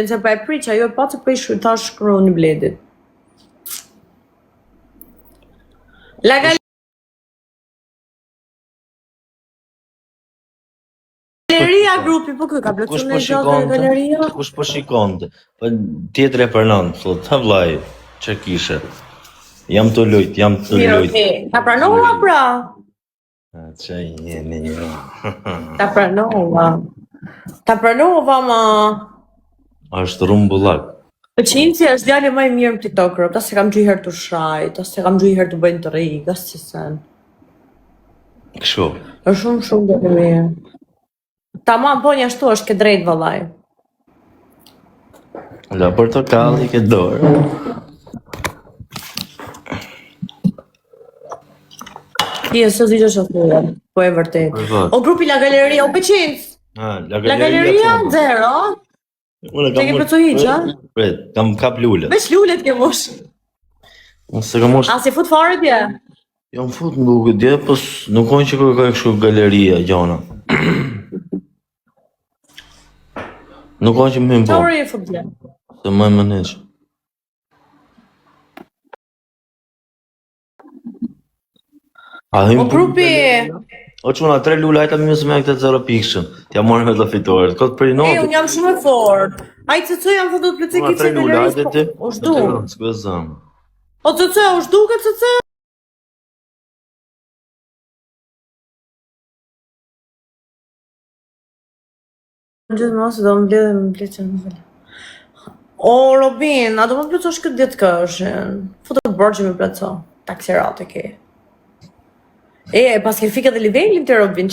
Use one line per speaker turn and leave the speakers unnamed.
se pa e priq, ajo e pa të për ta shkru një bledit. La Galeria grupi, po kë ka plotësuar në gjatë galeria?
Kush po shikonte? Po tjetër e pranon, thot, ha vllai, çe kishe? Jam të lujt.
Ta pranova pra.
Çe jeni ju.
Ta pranova, ma.
Është rumbullak.
Po Qinci është djali më i mirë në TikTok, ta se kam gjyher të shaj, ta se kam gjyher të bëjnë të rikë, as që sen.
Kështu.
Është shumë dhe mirë. Tamam, po një ashtu është ke drejt vëllaj.
La portokalli ke dorë.
Ti e së zi që shëfurë, po e vërtet. O grupi La Galeria, o Peqinc!
La
Galeria, zero. Te ke pëcu hiqa?
Pret, kam kap lullet.
Veç lullet ke mosh.
Se kam mosh...
A si fut fare tje?
Jo më fut nuk dje, pos nuk onë që kërkaj kështu galeria, gjana. Nuk onë që më
Qa ore e fut tje?
Se më e më neq.
O grupi...
O quna, 3 lulla, hajta mjës me këtë 0 pikshën. T'ja morën me të fitore. Këtë për i notit.
Unë jam shumë e fort. Ajtë të am fëtë të plëci këtë galerisë. O shdu.
S'ku e zëmë.
O të o shdu këtë të Në gjithë mësë do më bledhe më pleqen më fëllë. O, Robin, a do më pleqosh këtë ditë këshën? Foto të bërë që më pleqo. Taksirat e ke. E, pas ke fika dhe livelin të Robin,